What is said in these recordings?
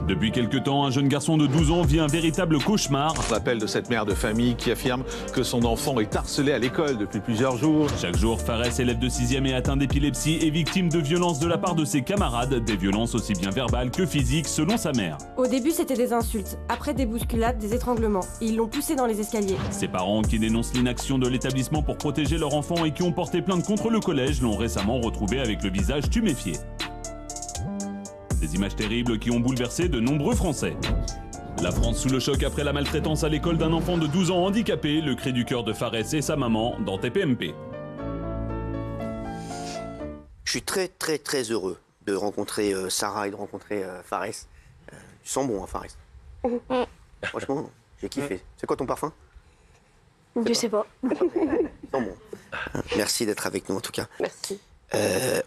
Depuis quelque temps, un jeune garçon de 12 ans vit un véritable cauchemar. L'appel de cette mère de famille qui affirme que son enfant est harcelé à l'école depuis plusieurs jours. Chaque jour, Fares, élève de 6e et atteint d'épilepsie, est victime de violences de la part de ses camarades, des violences aussi bien verbales que physiques selon sa mère. Au début, c'était des insultes, après des bousculades, des étranglements. Ils l'ont poussé dans les escaliers. Ses parents, qui dénoncent l'inaction de l'établissement pour protéger leur enfant et qui ont porté plainte contre le collège, l'ont récemment retrouvé avec le visage tuméfié. Des images terribles qui ont bouleversé de nombreux Français. La France sous le choc après la maltraitance à l'école d'un enfant de 12 ans handicapé, le cri du cœur de Fares et sa maman dans TPMP. Je suis très heureux de rencontrer Sarah et de rencontrer Fares. Tu sens bon, hein, Fares. Franchement, j'ai kiffé. C'est quoi ton parfum? Je sais pas. Il sent bon. Merci d'être avec nous en tout cas. Merci.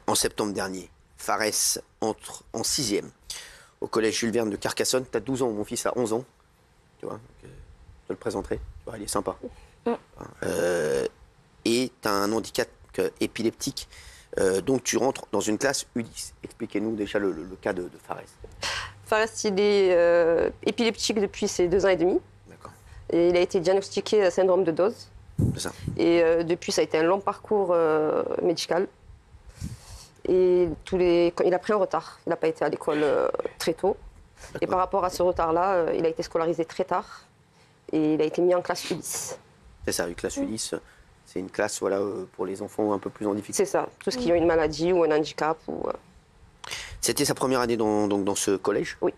En septembre dernier, Fares entre en 6e au collège Jules Verne de Carcassonne. Tu as 12 ans, mon fils a 11 ans. Tu vois, je te le présenterai. Tu vois, il est sympa. Et tu as un handicap épileptique. Donc tu rentres dans une classe U10. Expliquez-nous déjà le cas de Fares. Fares, il est épileptique depuis ses 2 ans et demi. D'accord. Et il a été diagnostiqué syndrome de Dose. C'est ça. Et depuis, ça a été un long parcours médical. Et il a pris un retard. Il n'a pas été à l'école très tôt. Et par rapport à ce retard-là, il a été scolarisé très tard. Et il a été mis en classe U10. C'est ça, une classe U10. C'est une classe voilà, pour les enfants un peu plus en difficulté. C'est ça, tous qui ont une maladie ou un handicap. C'était sa première année dans ce collège? Oui.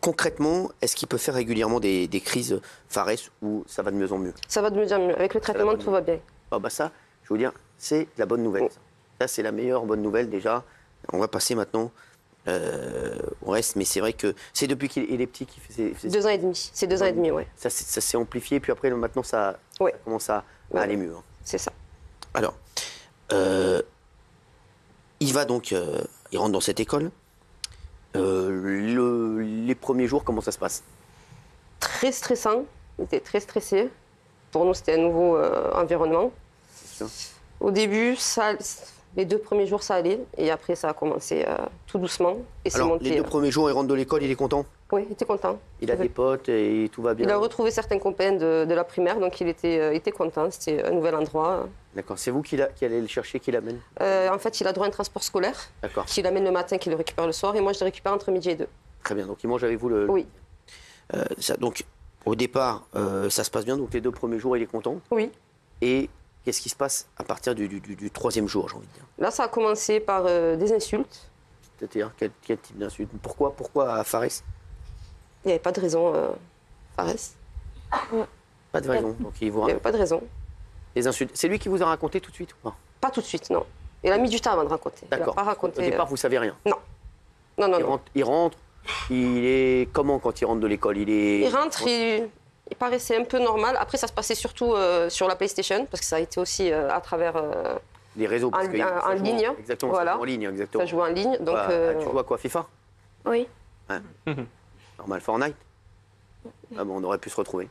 Concrètement, est-ce qu'il peut faire régulièrement des crises Fares ou ça va de mieux en mieux? Ça va de mieux en mieux. Avec le traitement, tout va bien. Ah bah ça, je veux dire, c'est la bonne nouvelle. Ça, c'est la meilleure bonne nouvelle déjà. On va passer maintenant au reste, mais c'est vrai que c'est depuis qu'il est petit qu'il fait 2 ans et demi. C'est 2 ans et demi, oui. Ça s'est amplifié, puis après, maintenant, ça commence à aller mieux. Hein. C'est ça. Alors, il va donc, il rentre dans cette école. Les premiers jours, comment ça se passe? Très stressant. Il était très stressé. Pour nous, c'était un nouveau environnement. Au début, les 2 premiers jours, ça allait. Et après, ça a commencé tout doucement. Et alors, monté, les 2 premiers jours, il rentre de l'école, il est content? Oui, il était content. Il a des potes et tout va bien? Il a retrouvé certains copains de la primaire, donc il était content. C'était un nouvel endroit. D'accord. C'est vous qui allez le chercher, qui l'amène? En fait, il a droit à un transport scolaire. D'accord. Qui l'amène le matin, qui le récupère le soir. Et moi, je le récupère entre midi et 2. Très bien. Donc, il mange avec vous le... Oui. Donc, au départ, ça se passe bien. Donc, les 2 premiers jours, il est content? Oui. Et qu'est-ce qui se passe à partir du 3e jour, j'ai envie de dire? Là, ça a commencé par des insultes. C'est-à-dire, quel type d'insultes? Pourquoi à Fares? Il n'y avait pas de raison, Fares. Pas de raison. Donc, il vous n'y avait pas de raison. Les insultes. C'est lui qui vous a raconté tout de suite ou pas? Pas tout de suite, non. Il a mis du temps avant de raconter. D'accord. Il n'a pas raconté. Au départ, vous savez rien? Non. Non. Il rentre. Il est comment quand il rentre de l'école? Il rentre, il paraissait un peu normal. Après, ça se passait surtout sur la PlayStation, parce que ça a été aussi à travers... les réseaux, parce en ligne. Exactement, voilà. ça joue en ligne, exactement. Ça joue en ligne, donc... Tu joues à quoi, FIFA? Oui. Ouais. Normal, Fortnite? Ah bon, on aurait pu se retrouver.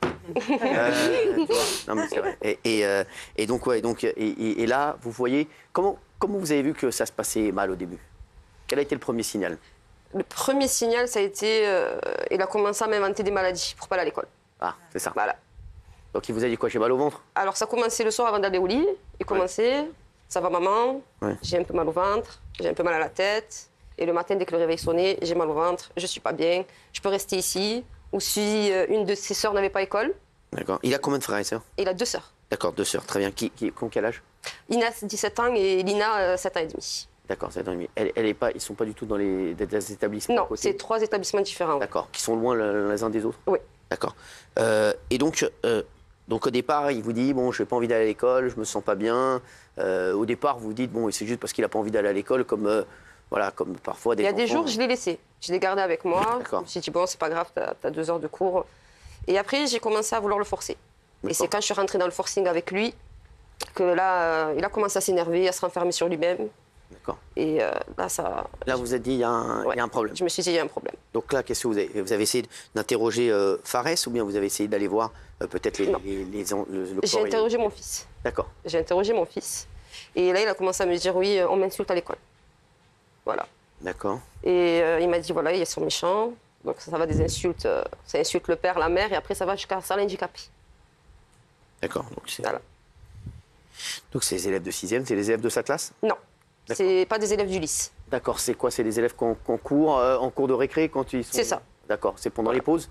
Non, mais c'est vrai. Et donc, ouais, et là, vous voyez, comment vous avez vu que ça se passait mal au début? Quel a été le premier signal? Le premier signal, ça a été... il a commencé à m'inventer des maladies pour pas aller à l'école. Ah, c'est ça. Voilà. Donc, il vous a dit quoi? J'ai mal au ventre? Alors, ça commençait le soir avant d'aller au lit. Il commençait, ça va maman, j'ai un peu mal au ventre, j'ai un peu mal à la tête. Et le matin, dès que le réveil sonnait, j'ai mal au ventre, je suis pas bien, je peux rester ici. Ou si une de ses sœurs n'avait pas école. D'accord. Il a combien de frères et sœurs? Il a 2 sœurs. D'accord, 2 sœurs, très bien. Qui ont quel âge? Inès, 17 ans, et Lina, 7 ans et demi. D'accord, 7 ans et demi. Ils ne sont pas du tout dans des établissements? Non, c'est 3 établissements différents. D'accord, qui sont loin les uns des autres? Oui. D'accord. Et donc au départ, il vous dit, bon, je n'ai pas envie d'aller à l'école, je me sens pas bien. Au départ, vous dites, bon, c'est juste parce qu'il n'a pas envie d'aller à l'école, comme parfois des enfants. Il y a des jours, je l'ai laissé. Je l'ai gardé avec moi. D'accord. Je me suis dit, bon, c'est pas grave, t'as 2 heures de cours. Et après, j'ai commencé à vouloir le forcer. Et c'est quand je suis rentrée dans le forcing avec lui que là, il a commencé à s'énerver, à se renfermer sur lui-même. D'accord. Et là, ça... Là, vous avez dit, il y a un problème. Je me suis dit, il y a un problème. Donc là, qu'est-ce que vous avez essayé d'interroger Fares ou bien vous avez essayé d'aller voir peut-être le J'ai interrogé mon fils. D'accord. J'ai interrogé mon fils. Et là, il a commencé à me dire, oui, on m'insulte à l'école. Voilà. D'accord. Et il m'a dit, voilà, ils sont méchants. Donc ça va des insultes. Ça insulte le père, la mère, et après ça va jusqu'à ça l'handicapé. D'accord. Donc c'est Voilà. les élèves de 6e, c'est les élèves de sa classe? Non, D'accord. c'est pas des élèves du lycée. D'accord, c'est quoi? C'est les élèves qu'on court en cours de récré quand ils sont... C'est ça. D'accord, c'est pendant les pauses?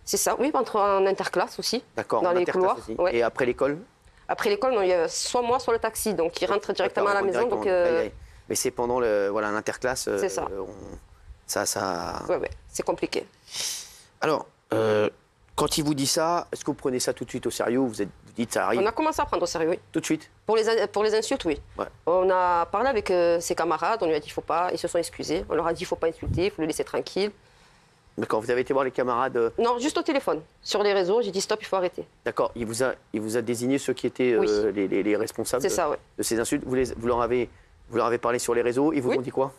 C'est ça, oui, en interclasse aussi. D'accord, Dans en les interclasse couloirs. aussi. Ouais. Et après l'école? Après l'école, non, il y a soit moi, soit le taxi. Donc ils rentrent directement à la D'accord, maison. directement. Donc, Aïe, aïe. Mais c'est pendant l'interclasse. C'est ça. Ça... ouais, c'est compliqué. Alors, quand il vous dit ça, est-ce que vous prenez ça tout de suite au sérieux ou vous dites ça arrive On a commencé à prendre au sérieux, oui. tout de suite? Pour les insultes, oui. Ouais. On a parlé avec ses camarades, on lui a dit il faut pas, ils se sont excusés. On leur a dit il faut pas insulter, il faut le laisser tranquille. D'accord, vous avez été voir les camarades. Non, juste au téléphone. Sur les réseaux, j'ai dit stop, il faut arrêter. D'accord, il vous a désigné ceux qui étaient Oui. les responsables C'est ça, ouais. de ces insultes. Vous leur avez parlé sur les réseaux, ils vous Oui. ont dit quoi?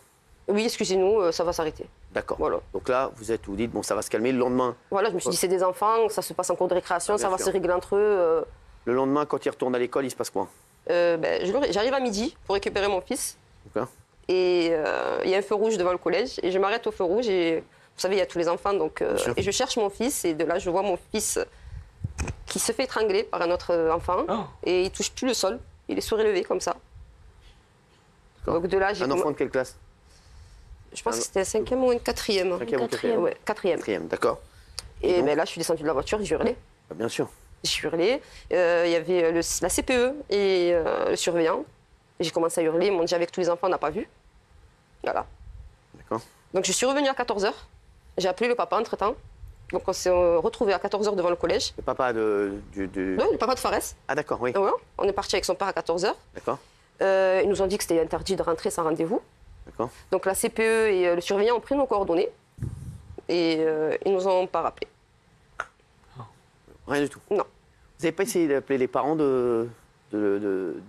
Oui, excusez-nous, ça va s'arrêter. D'accord. Voilà. Donc là, vous dites, bon, ça va se calmer. Le lendemain, Voilà, je me suis dit c'est des enfants, ça se passe en cours de récréation, Ah, bien ça va sûr. se régler entre eux. le lendemain, quand ils retournent à l'école, il se passe quoi? J'arrive à midi pour récupérer mon fils. D'accord. Et il y a un feu rouge devant le collège. Et je m'arrête au feu rouge. Et vous savez, il y a tous les enfants. Donc, sûr. et je cherche mon fils. Et de là, je vois mon fils qui se fait étrangler par un autre enfant. Oh. Et il touche plus le sol. Il est surélevé comme ça. D'accord. Donc de là, j'ai Un enfant de quelle classe? je pense que c'était un 5e ou un 4e. Cinquième ou quatrième? Ouais, 4e. Quatrième, d'accord. Et donc ben là, je suis descendue de la voiture et j'ai hurlé. Ah, bien sûr. J'ai hurlé. Il y avait la CPE et le surveillant. Et j'ai commencé à hurler. Ils m'ont dit avec tous les enfants, on n'a pas vu. Voilà. D'accord. Donc je suis revenue à 14h. J'ai appelé le papa entre-temps. Donc on s'est retrouvés à 14h devant le collège. Le papa du... Oui, le papa de Fares. Ah, d'accord, oui. Ouais, on est parti avec son père à 14h. D'accord, Ils nous ont dit que c'était interdit de rentrer sans rendez-vous. d'accord. Donc la CPE et le surveillant ont pris nos coordonnées. Et ils nous ont pas rappelé. Rien du tout. Non. Vous n'avez pas essayé d'appeler les parents de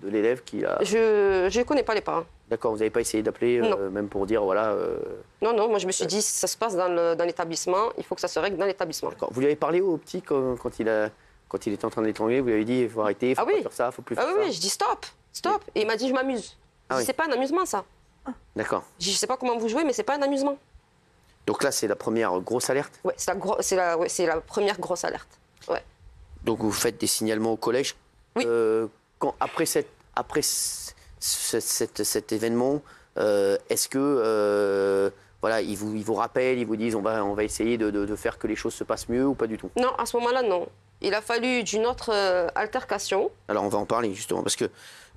l'élève qui a... Je ne connais pas les parents. D'accord, vous n'avez pas essayé d'appeler, Non. même pour dire, voilà... Non, non, moi je me suis dit, ça se passe dans l'établissement, il faut que ça se règle dans l'établissement. D'accord. Vous lui avez parlé au petit quand il était en train d'étrangler, vous lui avez dit, il faut arrêter, il faut Ah pas oui. faire ça, il faut plus Ah faire oui, ça. oui, je dis stop, stop. Et il m'a dit, je m'amuse. Ah Je dis, oui. c'est pas un amusement ça. D'accord. Je dis, je sais pas comment vous jouez, mais c'est pas un amusement. Donc là, c'est la première grosse alerte. Ouais, c'est la première grosse alerte. Ouais. Donc vous faites des signalements au collège. Oui. Après cet événement, est-ce que voilà, ils vous rappellent, ils vous disent on va essayer de faire que les choses se passent mieux ou pas du tout? Non, à ce moment-là, non. Il a fallu d'une autre altercation. Alors on va en parler justement parce que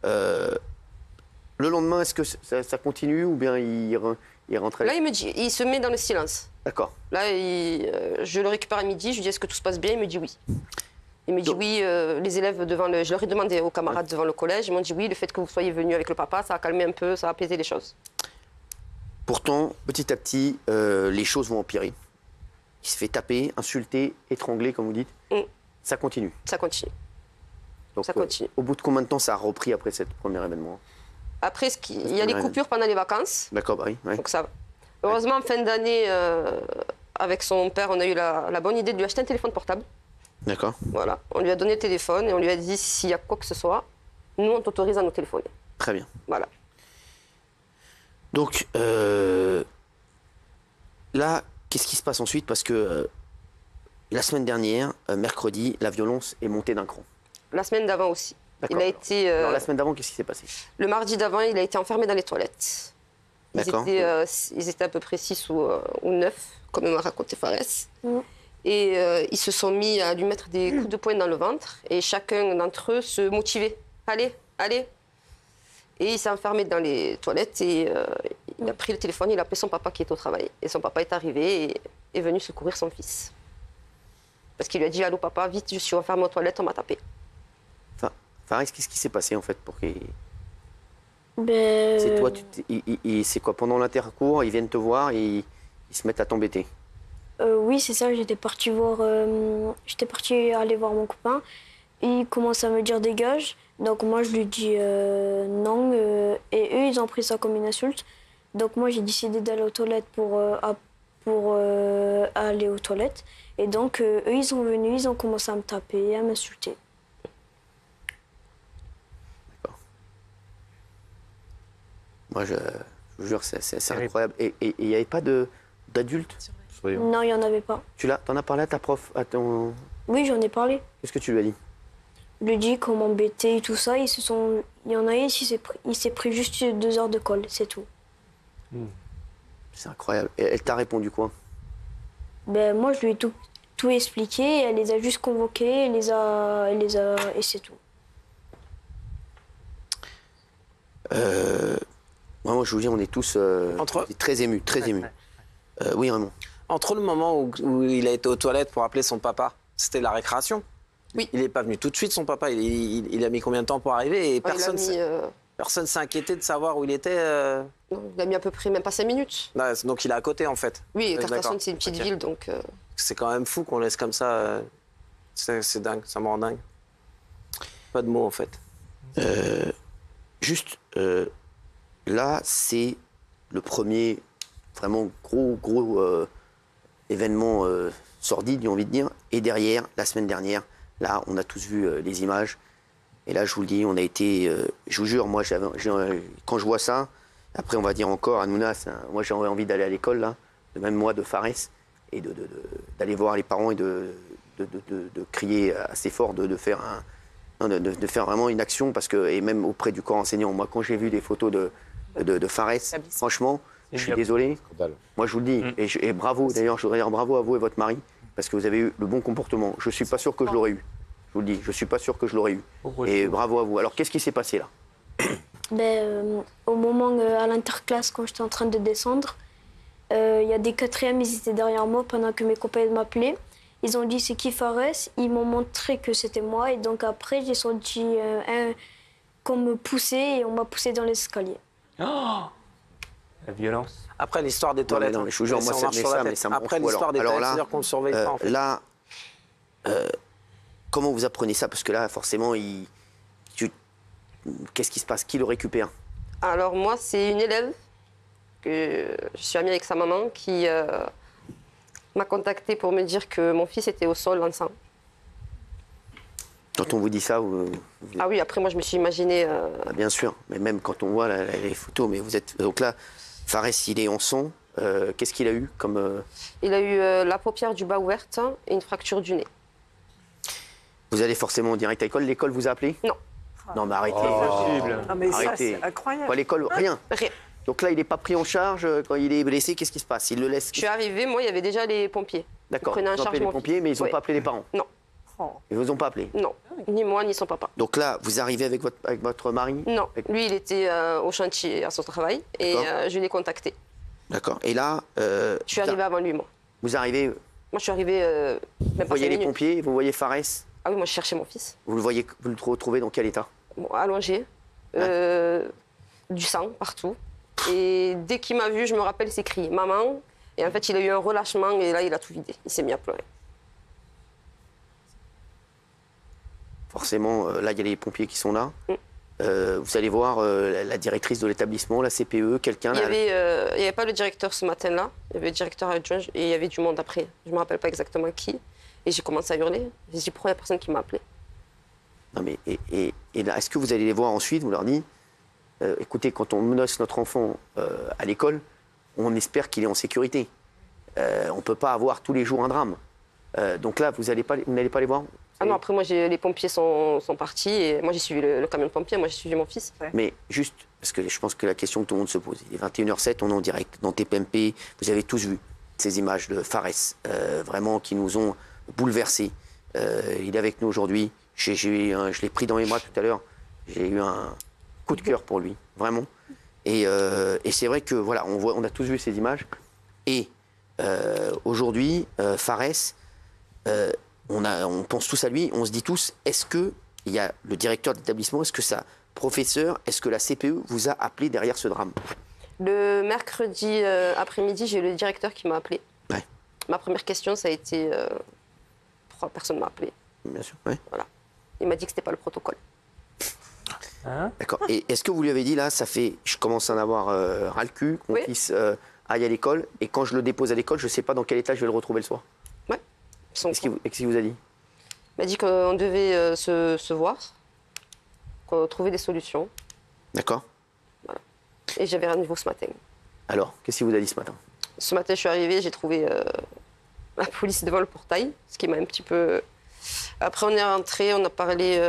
le lendemain, est-ce que ça continue ou bien il rentre à Là, il me dit, il se met dans le silence. D'accord. Là, je le récupère à midi, je lui dis, est-ce que tout se passe bien? Il me dit oui. Il me dit Donc- oui, les élèves je leur ai demandé aux camarades devant le collège, ils m'ont dit oui, le fait que vous soyez venu avec le papa, ça a calmé un peu, ça a apaisé les choses. Pourtant, petit à petit, les choses vont empirer. Il se fait taper, insulter, étrangler, comme vous dites. Mm. Ça continue. Ça continue. Donc, Ça continue. Au bout de combien de temps ça a repris après ce premier événement? Après, il y a les coupures pendant les vacances, D'accord, bah oui. Ouais. donc ça va. Heureusement, en fin d'année, avec son père, on a eu la bonne idée de lui acheter un téléphone portable. D'accord. Voilà. On lui a donné le téléphone et on lui a dit, s'il y a quoi que ce soit, nous, on t'autorise à nous téléphoner. Très bien. Voilà. Donc, là, qu'est-ce qui se passe ensuite? Parce que la semaine dernière, mercredi, la violence est montée d'un cran. La semaine d'avant aussi. D'accord. Il a été, Alors, la semaine d'avant, qu'est-ce qui s'est passé? le mardi d'avant, il a été enfermé dans les toilettes. D'accord. Ils étaient à peu près 6 ou 9, comme m'a raconté Fares. Et ils se sont mis à lui mettre des coups de poing dans le ventre. Et chacun d'entre eux se motivait. Allez, allez. Et il s'est enfermé dans les toilettes et il a pris le téléphone, il a appelé son papa qui est au travail. Et son papa est arrivé et est venu secourir son fils. Parce qu'il lui a dit, allô papa, vite, je suis enfermé aux toilettes, on m'a tapé. Fares, qu'est-ce qui s'est passé en fait pour qu'il... Ben, C'est toi, c'est quoi? Pendant l'intercours, ils viennent te voir et ils se mettent à t'embêter. oui, c'est ça, j'étais partie aller voir mon copain. Il commence à me dire dégage. Donc moi, je lui dis non. Et eux, ils ont pris ça comme une insulte. Donc moi, j'ai décidé d'aller aux toilettes pour aller aux toilettes. Et donc, eux, ils sont venus, ils ont commencé à me taper, à m'insulter. Moi, je Je vous jure, c'est incroyable. Et il n'y avait pas d'adultes? Non, il n'y en avait pas. T'en as parlé à ta prof, à ton... Oui, j'en ai parlé. Qu'est-ce que tu lui as dit? Je lui ai dit qu'on m'embêtait et tout ça. Il y en a un, il s'est pris juste 2 heures de colle, c'est tout. C'est incroyable. Et elle t'a répondu quoi? Ben, moi, je lui ai tout expliqué. Elle les a juste convoqués, et c'est tout. Moi, je vous dis, on est tous très émus, très émus. Oui, Raymond. Entre le moment où il a été aux toilettes pour appeler son papa, c'était la récréation. Oui. Il n'est pas venu tout de suite, son papa. Il a mis combien de temps pour arriver? Et personne s'est inquiété de savoir où il était. Non, il a mis à peu près même pas 5 minutes. Donc il est à côté, en fait. Oui, D'accord. Carcassonne, c'est une petite ville, donc... C'est quand même fou qu'on laisse comme ça. C'est dingue, ça me rend dingue. Pas de mots, en fait. Juste, là, c'est le premier vraiment gros événement sordide, j'ai envie de dire. Et derrière, la semaine dernière, là, on a tous vu les images. Et là, je vous le dis, on a été... je vous jure, moi, quand je vois ça, après, on va dire encore à Nounas, hein, moi, j'ai envie d'aller à l'école, là, même moi, de Fares, et d'aller voir les parents et de crier assez fort, de faire vraiment une action, parce que, et même auprès du corps enseignant. Moi, quand j'ai vu des photos de Fares, franchement, je suis désolé. Moi, je vous le dis, et bravo, d'ailleurs, je voudrais dire bravo à vous et votre mari, parce que vous avez eu le bon comportement. Je ne suis pas sûr que je l'aurais eu. Je vous le dis, je ne suis pas sûr que je l'aurais eu. Et bravo à vous. Alors, qu'est-ce qui s'est passé là? Au moment à l'interclasse, quand j'étais en train de descendre, il y a des 4e, ils étaient derrière moi pendant que mes copains m'appelaient. Ils ont dit c'est qui Fares? Ils m'ont montré que c'était moi. Et donc après, j'ai senti qu'on me poussait et on m'a poussé dans l'escalier. Oh, la violence. Après l'histoire des toilettes. Non, mais je vous jure, moi, ça me Après rend fou. l'histoire des Alors toilettes, là, c'est-à-dire qu'on ne surveille pas, en fait. Là, comment vous apprenez ça? Parce que là, forcément, qu'est-ce qui se passe? Qui le récupère? Alors moi, c'est une élève que je suis amie avec sa maman qui m'a contactée pour me dire que mon fils était au sol en sang. Quand on vous dit ça, Ah oui, après moi je me suis imaginé... Ah, bien sûr, mais même quand on voit les photos, mais vous êtes... Donc là, Fares, il est en sang. Qu'est-ce qu'il a eu comme... Il a eu la paupière du bas ouverte et une fracture du nez. Vous allez forcément en direct à l'école. L'école vous a appelé? Non. Non, mais arrêtez. Non, mais ça, Arrêtez. c'est incroyable. Quoi, l'école, rien. Rien. Donc là, il n'est pas pris en charge quand il est blessé. Qu'est-ce qui se passe? Il le laisse? Je suis arrivée, moi il y avait déjà les pompiers. D'accord. Ils prenaient en Ils ont charge appelé les mon pompiers, fils. mais ils n'ont Ouais. pas appelé les parents. Non, Ils ne vous ont pas appelé. non. Ni moi, ni son papa. Donc là, vous arrivez avec votre mari? Non, lui il était au chantier à son travail et D'accord. je l'ai contacté. D'accord. Et là, Je suis arrivée avant lui, moi. vous arrivez, Moi je suis arrivée même vous pas voyez 5 les minutes. pompiers, vous voyez Fares, Ah oui, moi je cherchais mon fils. vous le retrouvez dans quel état? Bon, allongé, du sang partout. Et dès qu'il m'a vu, je me rappelle ses cris, maman. Et en fait, il a eu un relâchement et là, il a tout vidé. Il s'est mis à pleurer. Forcément, là, il y a les pompiers qui sont là. Vous allez voir la directrice de l'établissement, la CPE, quelqu'un. Il n'y avait pas le directeur ce matin-là. Il y avait le directeur adjoint et il y avait du monde après. Je ne me rappelle pas exactement qui. Et j'ai commencé à hurler. J'ai dit, pourquoi il n'y a personne qui m'a appelé? Non, mais et là, est-ce que vous allez les voir ensuite? Vous leur dites, écoutez, quand on menace notre enfant à l'école, on espère qu'il est en sécurité. On ne peut pas avoir tous les jours un drame. Donc là, vous n'allez pas les voir? Ah non, après, moi, les pompiers sont partis et moi, j'ai suivi le camion de pompiers. Moi, j'ai suivi mon fils. Mais juste, parce que je pense que la question que tout le monde se pose, il est 21h07, on est en direct dans TPMP, vous avez tous vu ces images de Fares, vraiment qui nous ont bouleversés. Il est avec nous aujourd'hui, je l'ai pris dans mes bras tout à l'heure, j'ai eu un coup de cœur pour lui, vraiment. Et c'est vrai que, voilà, on a tous vu ces images. Et aujourd'hui, Fares, on pense tous à lui, on se dit tous, est-ce qu'il y a le directeur d'établissement, est-ce que ça... Professeur, est-ce que la CPE vous a appelé derrière ce drame? Le mercredi après-midi, j'ai eu le directeur qui m'a appelé. Ouais. Ma première question, ça a été pourquoi personne ne m'a appelé? Bien sûr, ouais. Voilà. Il m'a dit que c'était pas le protocole. D'accord. Et est-ce que vous lui avez dit, là, je commence à en avoir ras le cul, que mon fils aille à l'école, et quand je le dépose à l'école, je ne sais pas dans quel état je vais le retrouver le soir? Ouais. Qu'est-ce qu'il vous a dit? Il m'a dit qu'on devait se voir, qu'on trouver des solutions. D'accord. Voilà. Et j'avais rendez-vous ce matin. Alors, qu'est-ce qu'il vous a dit ce matin? Ce matin, je suis arrivée, j'ai trouvé la police devant le portail, ce qui m'a un petit peu... Après, on est rentré, on a parlé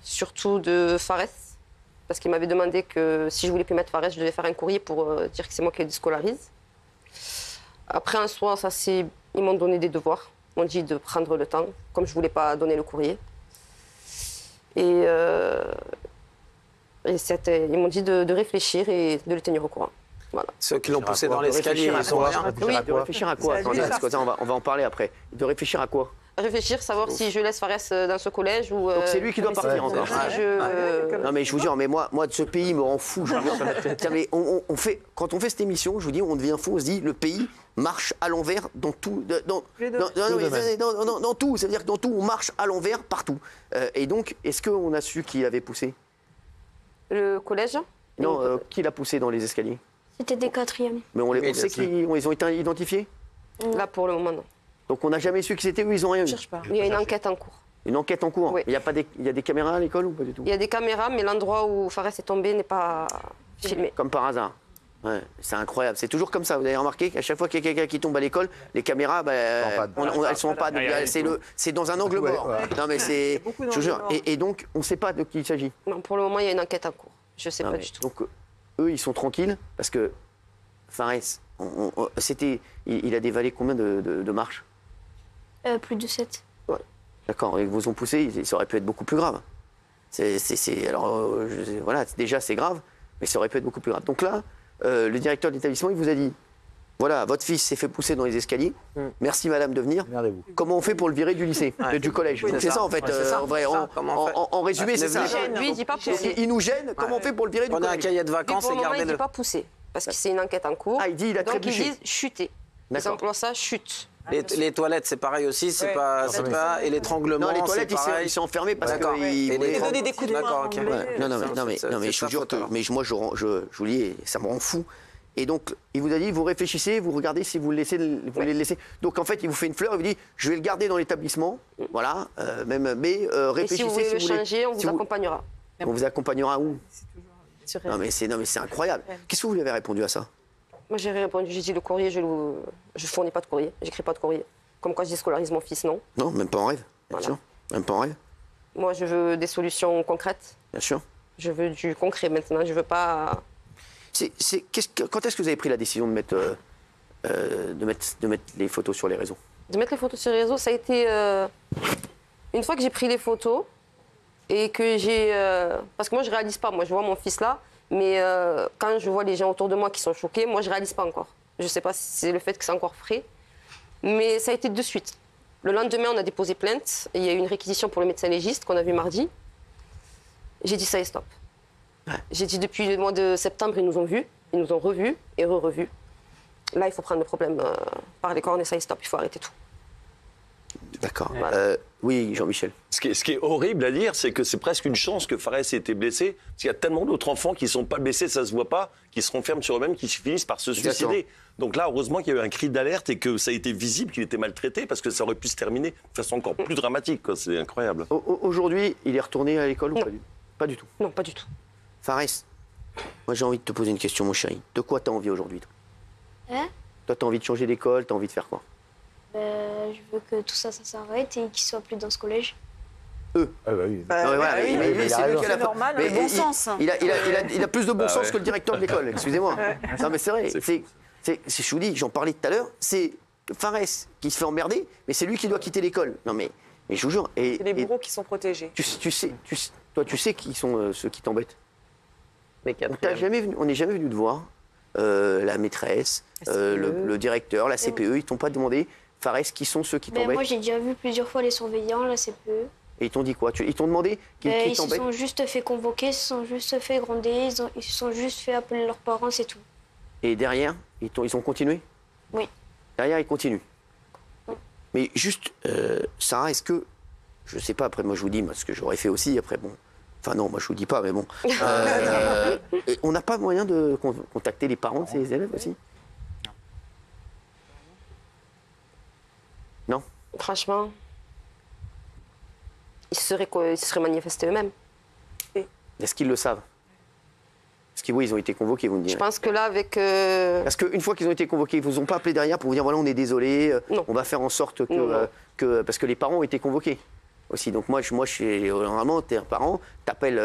surtout de Fares, parce qu'il m'avait demandé que si je voulais plus mettre Fares, je devais faire un courrier pour dire que c'est moi qui le déscolarise. Après, un soir, ils m'ont donné des devoirs. Ils m'ont dit de prendre le temps, comme je ne voulais pas donner le courrier. Et ils m'ont dit de réfléchir et de le tenir au courant. Voilà. Ceux qui l'ont poussé dans l'escalier, ils sont rien. Oui, de réfléchir à quoi? Attendez, parce que ça, on va en parler après. De réfléchir à quoi? Réfléchir, savoir si je laisse Fares dans ce collège ou... Donc c'est lui qui doit partir encore. Non mais je vous jure, mais moi de ce pays me rend fou. Je vous jure. Tiens, mais quand on fait cette émission, je vous dis, on devient fou, on se dit, le pays marche à l'envers dans tout. Dans tout, ça veut dire que dans tout, on marche à l'envers partout. Et donc, est-ce qu'on a su qui l'avait poussé? Le collège? Non, qui l'a poussé dans les escaliers? C'était des quatrièmes. Mais on sait qu'ils ont été identifiés? Là, pour le moment, non. Donc on n'a jamais su qui c'était, eux, ils n'ont rien eu? Il y a une enquête en cours. Une enquête en cours? Oui. Il y a des caméras à l'école ou pas du tout? Il y a des caméras, mais l'endroit où Fares est tombé n'est pas filmé. Comme par hasard. Ouais, c'est incroyable. C'est toujours comme ça. Vous avez remarqué qu'à chaque fois qu'il y a quelqu'un qui tombe à l'école, les caméras, elles sont pas. C'est dans un angle mort. Non mais c'est. Je vous jure. Et donc, on ne sait pas de qui il s'agit. Non, pour le moment, il y a une enquête en cours. Je ne sais pas du tout. Donc, eux, ils sont tranquilles parce que Fares, il a dévalé combien de marches? Plus de 7. Ouais. D'accord. Ils vous ont poussé. Ça aurait pu être beaucoup plus grave. Voilà. Déjà, c'est grave, mais ça aurait pu être beaucoup plus grave. Donc là. Le directeur de l'établissement, il vous a dit, voilà, votre fils s'est fait pousser dans les escaliers, merci madame de venir. Comment on fait pour le virer du lycée, du collège? C'est ça en fait, en résumé, c'est ça. Lui, il dit pas pousser. Il nous gêne, comment on fait pour le virer du collège? On a un cahier de vacances et gardez-le. Il dit pas pousser, parce que c'est une enquête en cours. Ah, il dit, il a trébuché. Donc ils disent chuter. Ils emploient ça, chute. Les toilettes, c'est pareil aussi, c'est pas... Et l'étranglement, non, les toilettes, ils sont enfermés parce D'accord. qu'ils voulaient donner des coups de poing. Non, mais je vous jure que moi, je vous dis, ça me rend fou. Et donc, il vous a dit, vous réfléchissez, vous regardez si vous voulez le laisser. Donc, en fait, il vous fait une fleur, il vous dit, je vais le garder dans l'établissement, voilà, mais réfléchissez. Et si vous voulez le changer, on vous accompagnera. On vous accompagnera où? Non, mais c'est incroyable. Qu'est-ce que vous lui avez répondu à ça? Moi, j'ai répondu, j'ai dit le courrier, je fournis pas de courrier, j'écris pas de courrier. Comme quand je déscolarise mon fils, non. Non, même pas en rêve, bien sûr. Même pas en rêve. Moi, je veux des solutions concrètes. Bien sûr. Je veux du concret maintenant, je veux pas... Quand est-ce que vous avez pris la décision de mettre les photos sur les réseaux? De mettre les photos sur les réseaux, ça a été... Une fois que j'ai pris les photos et que j'ai... Parce que moi, je réalise pas. Moi, je vois mon fils là, mais quand je vois les gens autour de moi qui sont choqués, moi, je réalise pas encore. Je sais pas si c'est le fait que c'est encore frais, mais ça a été de suite. Le lendemain, on a déposé plainte et il y a eu une réquisition pour le médecin légiste qu'on a vu mardi. J'ai dit ça et stop. Ouais. J'ai dit depuis le mois de septembre, ils nous ont vus, ils nous ont revus et revus. Là, il faut prendre le problème par les cornes et ça et stop, il faut arrêter tout. D'accord. Ouais. Oui, Jean-Michel. Ce qui est horrible à dire, c'est que c'est presque une chance que Fares ait été blessé, parce qu'il y a tellement d'autres enfants qui ne sont pas blessés, ça ne se voit pas, qui se renferment sur eux-mêmes, qui finissent par se suicider. Exactement. Donc là, heureusement qu'il y a eu un cri d'alerte et que ça a été visible qu'il était maltraité, parce que ça aurait pu se terminer de façon encore plus dramatique. C'est incroyable. Aujourd'hui, il est retourné à l'école ou pas du tout? Non, pas du tout. Fares, moi j'ai envie de te poser une question, mon chéri. De quoi tu as envie aujourd'hui? Hein? Toi, tu as envie de changer d'école, tu as envie de faire quoi? Je veux que tout ça s'arrête et qu'ils soient plus dans ce collège. Eux. Ah bah oui. Mais c'est normal, le bon sens. Il a plus de bon sens que le directeur de l'école, excusez-moi. Non mais c'est vrai, je vous dis, j'en parlais tout à l'heure, c'est Fares qui se fait emmerder, mais c'est lui qui doit quitter l'école. Non mais je vous jure. C'est les bourreaux qui sont protégés. Toi, tu sais qui sont ceux qui t'embêtent. On n'est jamais venu te voir. La maîtresse, le directeur, la CPE, ils t'ont pas demandé, Fares, qui sont ceux qui t'embêtent? Moi, j'ai déjà vu plusieurs fois les surveillants, la CPE. Et ils t'ont dit quoi? Ils t'ont demandé qui t'embête? Ils se sont juste fait convoquer, ils se sont juste fait gronder, ils se sont juste fait appeler leurs parents, c'est tout. Et derrière, ils ont continué? Oui. Derrière, ils continuent. Mais juste, Sarah, est-ce que, je sais pas, après moi je vous dis ce que j'aurais fait aussi, après bon, enfin non, moi je vous dis pas, mais bon, on n'a pas moyen de contacter les parents de ces élèves aussi? Non? Franchement, ils se seraient manifestés eux-mêmes. Est-ce qu'ils le savent? que oui, ils ont été convoqués, vous me direz. Je pense que là, avec... Parce qu'une fois qu'ils ont été convoqués, ils vous ont pas appelé derrière pour vous dire voilà, on est désolé, on va faire en sorte que parce que les parents ont été convoqués aussi. Donc moi, je suis normalement, t'es un parent, t'appelles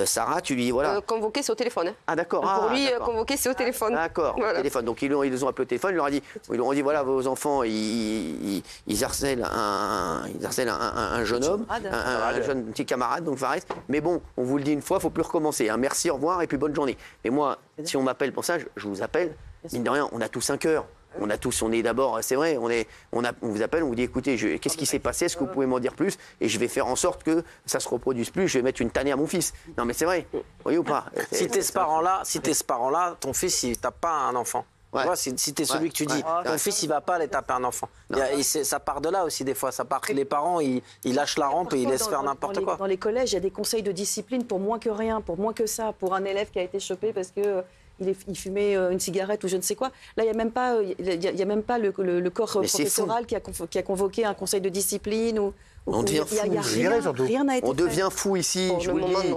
Sarah, tu lui dis voilà. Convoqué, c'est au téléphone. Hein. Ah d'accord. Pour lui, convoqué, c'est au téléphone. D'accord, voilà. téléphone. Donc ils les ont appelés au téléphone, ils leur ont dit voilà, vos enfants, ils harcèlent un jeune homme, un jeune petit camarade, donc Fares. Mais bon, on vous le dit une fois, il ne faut plus recommencer. Hein. Merci, au revoir et puis bonne journée. Mais moi, si on m'appelle pour ça, je vous appelle. Mine de rien, on a tous un cœur. On est d'abord, c'est vrai, on vous appelle, on vous dit écoutez, qu'est-ce qui s'est passé, est-ce que vous pouvez m'en dire plus? Et je vais faire en sorte que ça se reproduise plus, je vais mettre une tannée à mon fils. Non mais c'est vrai, vous voyez ou pas? Si t'es ce parent-là, ton fils, il tape pas un enfant. Ouais. Tu vois, si t'es celui que tu dis, ton fils, il va pas aller taper un enfant. Ça part de là aussi, des fois. Ça part que les parents, ils lâchent la rampe et ils laissent faire n'importe quoi. Dans les collèges, il y a des conseils de discipline pour moins que rien, pour moins que ça. Pour un élève qui a été chopé parce que... il fumait une cigarette ou je ne sais quoi. Là, il n'y a même pas, le corps professoral qui a convoqué un conseil de discipline. On devient fou. Rien n'a été fait. On devient fou ici, je vous le dis.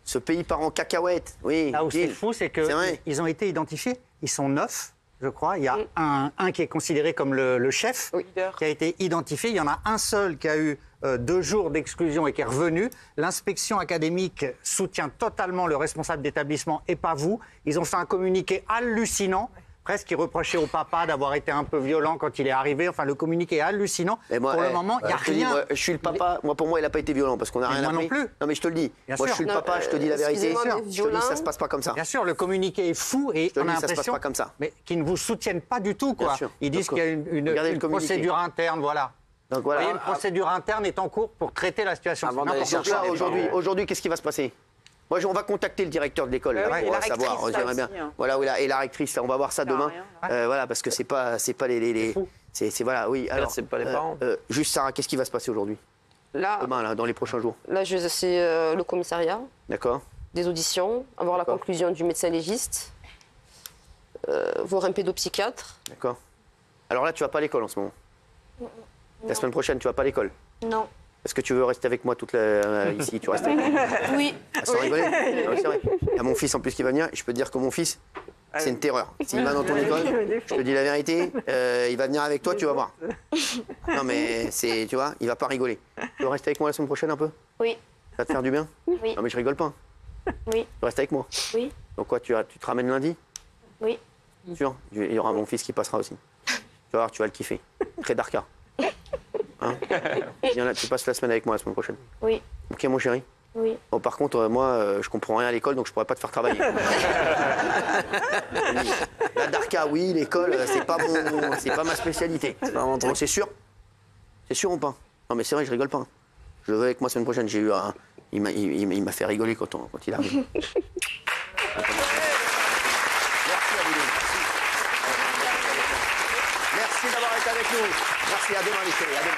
Ce pays part en cacahuète. Oui. Là où c'est fou, c'est qu'ils ont été identifiés. Ils sont 9, je crois. Il y a un qui est considéré comme le chef, qui a été identifié. Il y en a un seul qui a eu 2 jours d'exclusion et qui est revenu. L'inspection académique soutient totalement le responsable d'établissement et pas vous. Ils ont fait un communiqué hallucinant, presque qui reprochait au papa d'avoir été un peu violent quand il est arrivé. Enfin, le communiqué est hallucinant. Moi, pour le moment, il n'y a rien. Moi, je suis le papa. Moi, pour moi, il n'a pas été violent parce qu'on n'a rien appris. Moi non plus. Non, mais je te le dis. Bien moi, sûr. je suis le papa, je te dis la vérité. Je te dis, ça se passe pas comme ça. Bien sûr, le communiqué est fou et on a ça se passe l'impression pas comme ça. Mais qu'ils ne vous soutiennent pas du tout, quoi. Ils disent qu'il y a une procédure interne, voilà. Donc voilà. Une procédure interne est en cours pour traiter la situation. Aujourd'hui, qu'est-ce qui va se passer? Moi, on va contacter le directeur de l'école. On va savoir. J'aimerais bien. Voilà, et la rectrice, on va voir ça demain. Voilà, parce que c'est pas les. C'est voilà, oui. Alors, c'est pas les parents. Juste Sarah, qu'est-ce qui va se passer aujourd'hui? Demain, là, dans les prochains jours. Là, c'est le commissariat. D'accord. Des auditions, avoir la conclusion du médecin légiste, voir un pédopsychiatre. D'accord. Alors là, tu vas pas à l'école en ce moment. La semaine prochaine, tu vas pas à l'école? Non. Est-ce que tu veux rester avec moi ici? Tu restes avec moi? Oui. Sans rigoler. Non, c'est vrai. Il y a mon fils en plus qui va venir. Et je peux te dire que mon fils, c'est une terreur. S'il va dans ton école, je te dis la vérité, il va venir avec toi, tu vas voir. Non mais tu vois, il va pas rigoler. Tu veux rester avec moi la semaine prochaine un peu? Oui. Ça va te faire du bien? Oui. Non mais je rigole pas. Oui. Tu restes avec moi? Oui. Donc quoi, tu te ramènes lundi? Oui. Sûr? Il y aura mon fils qui passera aussi. Tu vas voir, tu vas le kiffer. Très Darka. Hein? Viens là, tu passes la semaine avec moi la semaine prochaine. Oui. Ok mon chéri? Oui. Oh, par contre, moi, je comprends rien à l'école, donc je pourrais pas te faire travailler. La Darka, oui, l'école, c'est pas ma spécialité. Donc, c'est sûr? C'est sûr ou pas? Non, mais c'est vrai, je rigole pas. Je le veux avec moi la semaine prochaine. J'ai eu il m'a fait rigoler quand il arrive. Merci à vous deux. Merci d'avoir été avec nous. Merci, à demain les chéris, à demain.